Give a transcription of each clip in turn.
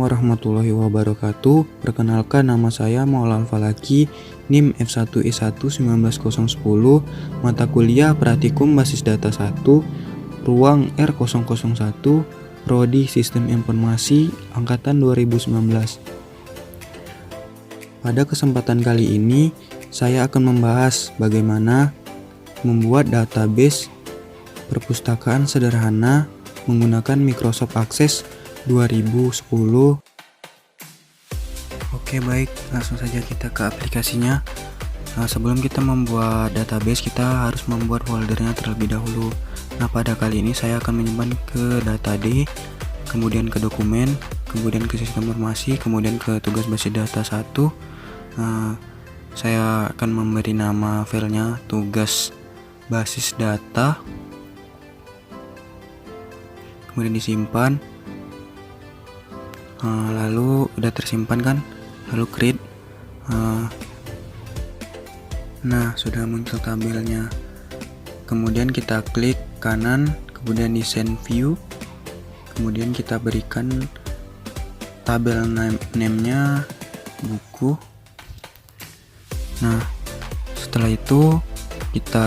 warahmatullahi wabarakatuh. Perkenalkan, nama saya Maula Al-Falaki, NIM F1I1 19010, mata kuliah Praktikum Basis Data 1, ruang R001, Prodi Sistem Informasi, Angkatan 2019. Pada kesempatan kali ini, saya akan membahas bagaimana membuat database perpustakaan sederhana menggunakan Microsoft Access 2010. Oke, baik, langsung saja kita ke aplikasinya. Sebelum kita membuat database, kita harus membuat foldernya terlebih dahulu. Nah, pada kali ini saya akan menyimpan ke data D, kemudian ke dokumen, kemudian ke sistem informasi, kemudian ke tugas basis data 1. Saya akan memberi nama filenya tugas basis data, kemudian disimpan. Lalu udah tersimpan kan, lalu create. Nah, sudah muncul tabelnya. Kemudian kita klik kanan, kemudian di send view, kemudian kita berikan tabel name-nya buku. Nah, setelah itu kita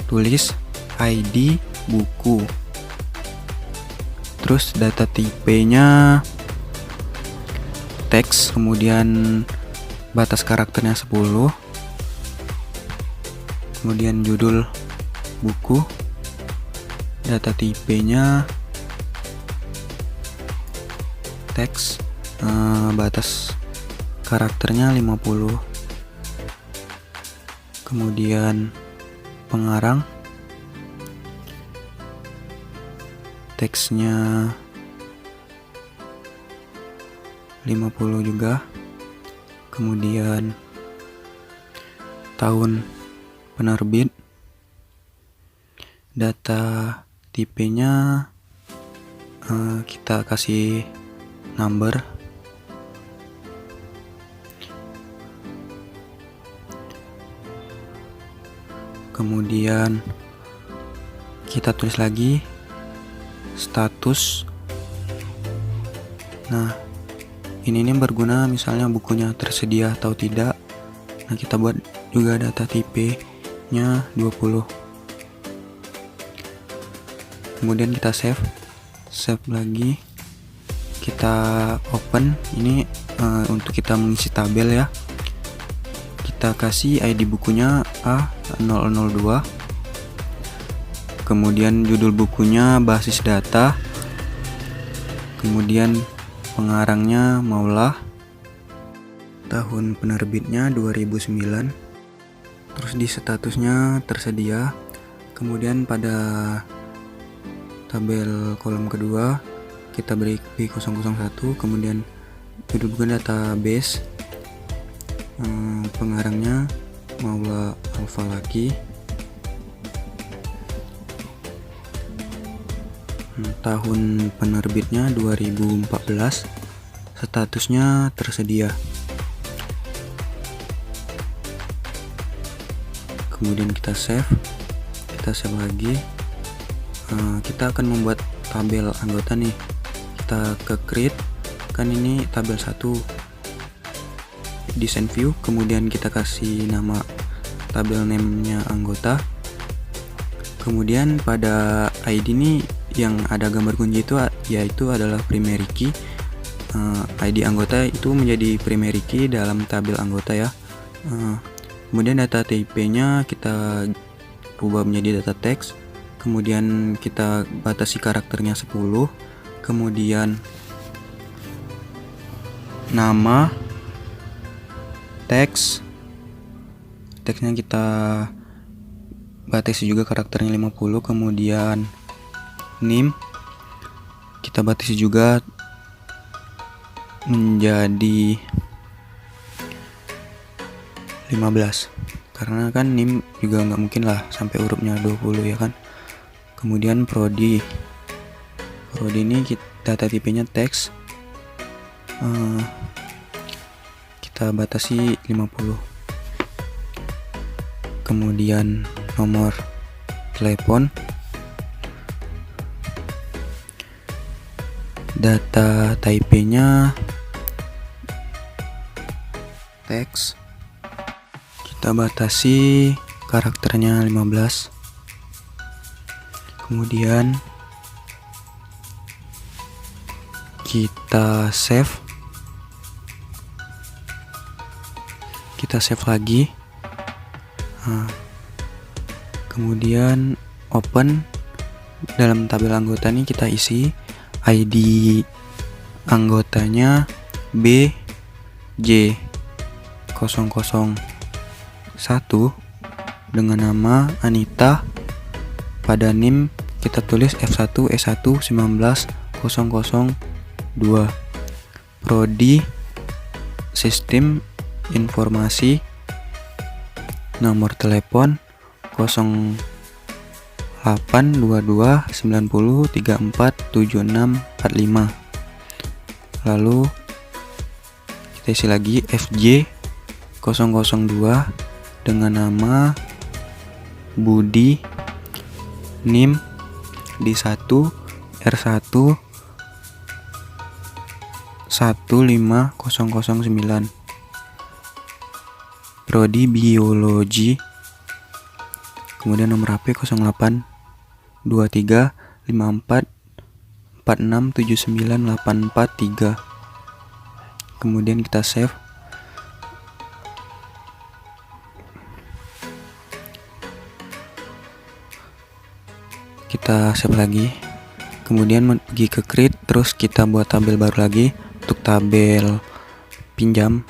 tulis ID buku, terus data type-nya teks, kemudian batas karakternya 10, kemudian judul buku, data type-nya teks, batas karakternya 50, kemudian pengarang, teksnya 50 juga, kemudian tahun penerbit, data tipenya kita kasih number, kemudian kita tulis lagi status. Nah, ini berguna misalnya bukunya tersedia atau tidak. Nah, kita buat juga data type-nya 20. Kemudian kita save lagi, kita open. Ini untuk kita mengisi tabel ya. Kita kasih ID bukunya A002, kemudian judul bukunya basis data, kemudian pengarangnya Maula, tahun penerbitnya 2009, terus di statusnya tersedia. Kemudian pada tabel kolom kedua kita beri B001, kemudian judul buku database, pengarangnya Maula Al-Falaki, tahun penerbitnya 2014, statusnya tersedia. Kemudian kita save lagi. Kita akan membuat tabel anggota nih. Kita ke create, kan ini tabel 1, design view, kemudian kita kasih nama tabel name-nya anggota. Kemudian pada ID ini yang ada gambar kunci itu yaitu adalah primary key. ID anggota itu menjadi primary key dalam tabel anggota ya. Kemudian data type-nya kita ubah menjadi data teks, kemudian kita batasi karakternya 10, kemudian nama, teksnya kita batasi juga karakternya 50, kemudian NIM kita batasi juga menjadi 15, karena kan NIM juga nggak mungkin lah sampai hurufnya 20 ya kan. Kemudian Prodi ini data tipenya teks, kita batasi 50, kemudian nomor telepon data type-nya teks, kita batasi karakternya 15. Kemudian kita save lagi. Kemudian open. Dalam tabel anggota ini kita isi ID anggotanya BJ001 dengan nama Anita. Pada NIM kita tulis F1E1 19 002. Prodi Sistem Informasi, nomor telepon 0822 90 34 76 45. Lalu kita isi lagi FJ002 dengan nama Budi, NIM D1 R1 15009, Prodi Biologi, kemudian nomor HP 08 23 54 46 79 843. Kemudian kita save. Kita save lagi. Kemudian pergi ke create, terus kita buat tabel baru lagi untuk tabel pinjam.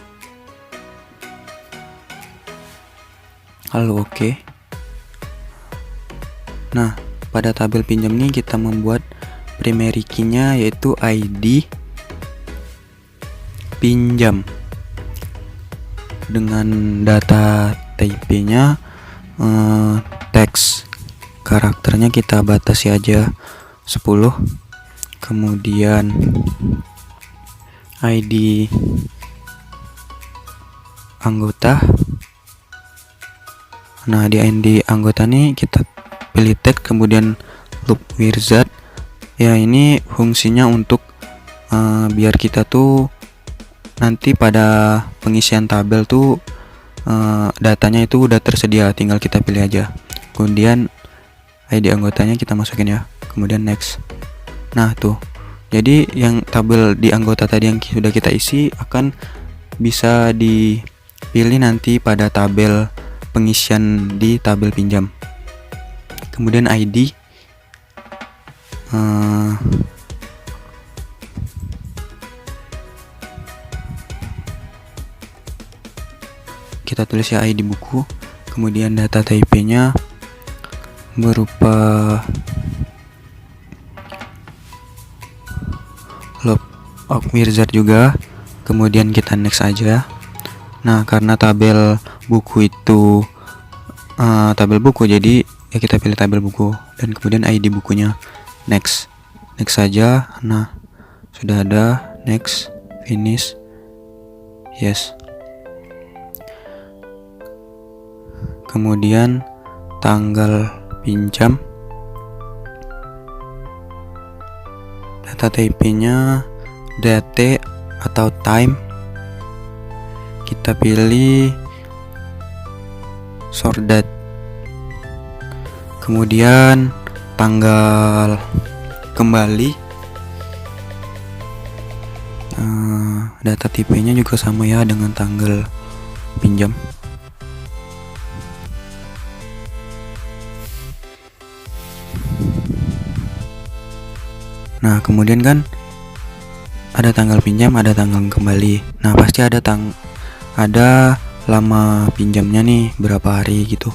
Lalu oke. Nah, pada tabel pinjam ini kita membuat primary key-nya yaitu ID pinjam dengan data type-nya teks. Karakternya kita batasi aja 10. Kemudian ID anggota. Nah, di ID anggota nih kita pilih tag, kemudian loop wizard. Ya, ini fungsinya untuk biar kita tuh nanti pada pengisian tabel tuh datanya itu udah tersedia, tinggal kita pilih aja. Kemudian ID anggotanya kita masukin ya. Kemudian next. Nah, tuh. Jadi yang tabel di anggota tadi yang sudah kita isi akan bisa dipilih nanti pada tabel pengisian di tabel pinjam. Kemudian ID kita tulis ya ID buku. Kemudian data type-nya berupa loop wizard juga. Kemudian kita next aja. Nah, karena tabel buku itu tabel buku, jadi ya kita pilih tabel buku dan kemudian ID bukunya. Next saja. Nah, sudah ada. Next, finish, yes. Kemudian tanggal pinjam, data type-nya date atau time, kita pilih sort date. Kemudian tanggal kembali, data tipenya juga sama ya dengan tanggal pinjam. Nah, kemudian kan ada tanggal pinjam, ada tanggal kembali. Nah, pasti ada lama pinjamnya nih, berapa hari gitu.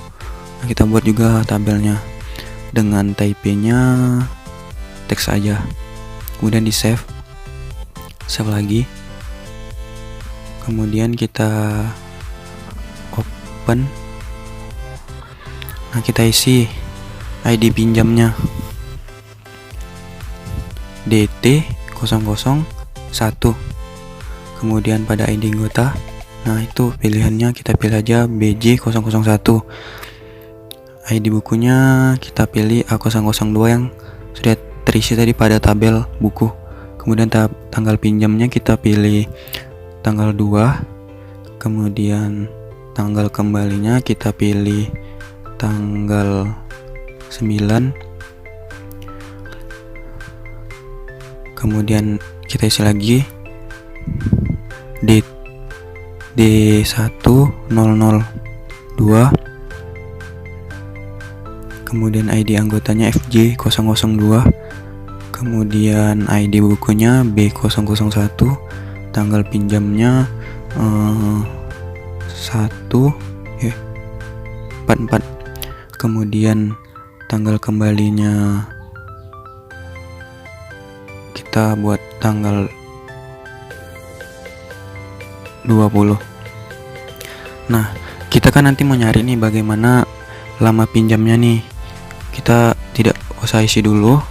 Nah, kita buat juga tabelnya dengan type-nya teks aja. Kemudian di save lagi. Kemudian kita open. Nah, kita isi ID pinjamnya DT001. Kemudian pada ID anggota, nah itu pilihannya kita pilih aja BJ001. ID bukunya kita pilih A002 yang sudah terisi tadi pada tabel buku. Kemudian tanggal pinjamnya kita pilih tanggal 2. Kemudian tanggal kembalinya kita pilih tanggal 9. Kemudian kita isi lagi date D1002. Kemudian ID anggotanya FJ002. Kemudian ID bukunya B001. Tanggal pinjamnya 44. Kemudian tanggal kembalinya kita buat tanggal 20. Nah, kita kan nanti mau nyari nih bagaimana lama pinjamnya nih. Kita tidak usah isi dulu,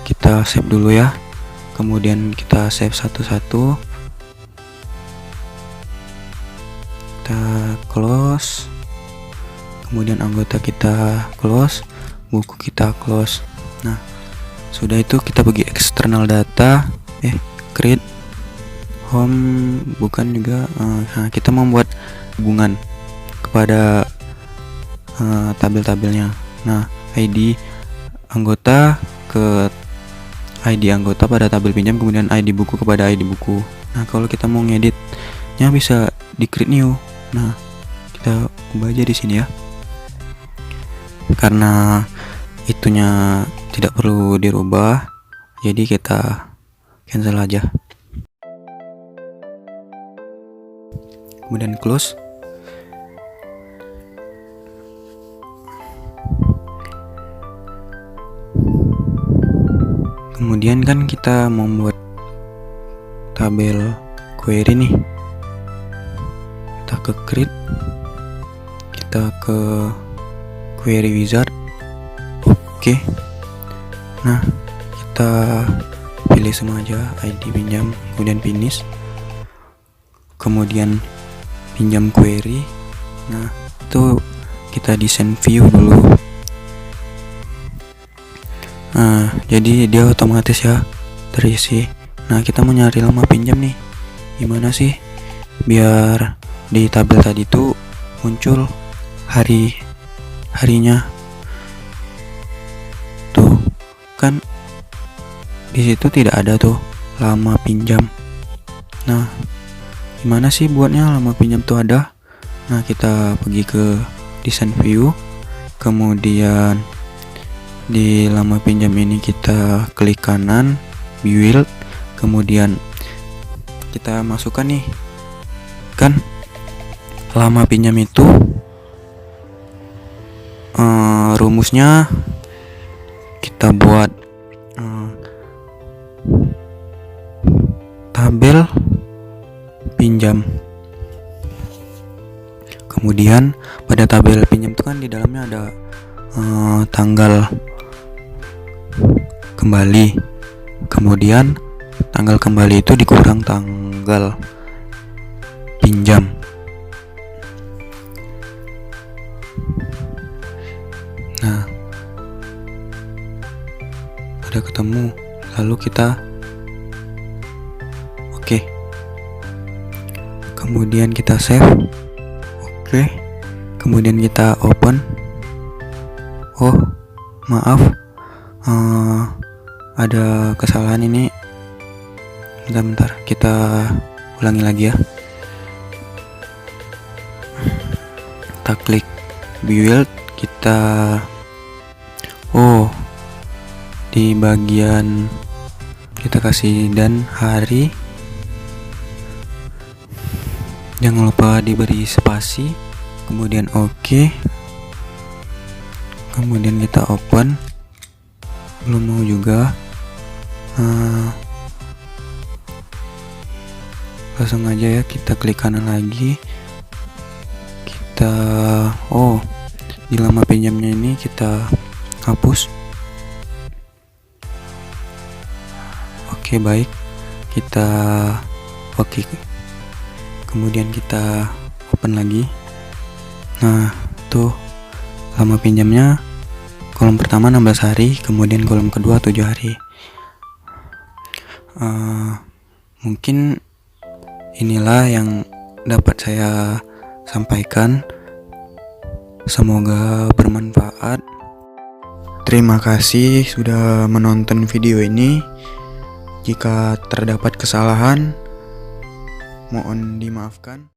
kita save dulu ya. Kemudian kita save satu-satu, kita close. Kemudian anggota kita close, buku kita close. Nah, sudah itu kita pergi external data, create home, bukan juga. Nah, kita membuat hubungan kepada tabel-tabelnya. Nah, ID anggota ke ID anggota pada tabel pinjam, kemudian ID buku kepada ID buku. Nah, kalau kita mau ngeditnya bisa di create new. Nah, kita ubah aja di sini ya. Karena itunya tidak perlu dirubah, jadi kita cancel aja. Kemudian close. Kemudian kan kita membuat tabel query nih. Kita ke create, kita ke query wizard. Oke. Nah, kita pilih semua aja ID pinjam, kemudian finish. Kemudian pinjam query. Nah, itu kita desain view dulu. Nah, jadi dia otomatis ya terisi. Nah, kita mau nyari lama pinjam nih. Gimana sih biar di tabel tadi tuh muncul harinya. Tuh, kan di situ tidak ada tuh lama pinjam. Nah, gimana sih buatnya lama pinjam tuh ada? Nah, kita pergi ke design view, kemudian di lama pinjam ini kita klik kanan build, kemudian kita masukkan nih, kan lama pinjam itu rumusnya kita buat tabel pinjam. Kemudian pada tabel pinjam itu kan di dalamnya ada tanggal kembali. Kemudian tanggal kembali itu dikurang tanggal pinjam. Nah, udah ketemu. Lalu kita oke. Kemudian kita save. Oke. Kemudian kita open. Oh, maaf. Ada kesalahan ini. Bentar, kita ulangi lagi ya. Kita klik build, kita di bagian kita kasih dan hari, jangan lupa diberi spasi, kemudian oke. Kemudian kita open. Belum mau juga. Langsung aja ya, kita klik kanan lagi. Kita di lama pinjamnya ini kita hapus. Oke, baik. Kita oke. Kemudian kita open lagi. Nah, tuh lama pinjamnya kolom pertama 16 hari, kemudian kolom kedua 7 hari. Mungkin inilah yang dapat saya sampaikan. Semoga bermanfaat. Terima kasih sudah menonton video ini. Jika terdapat kesalahan, mohon dimaafkan.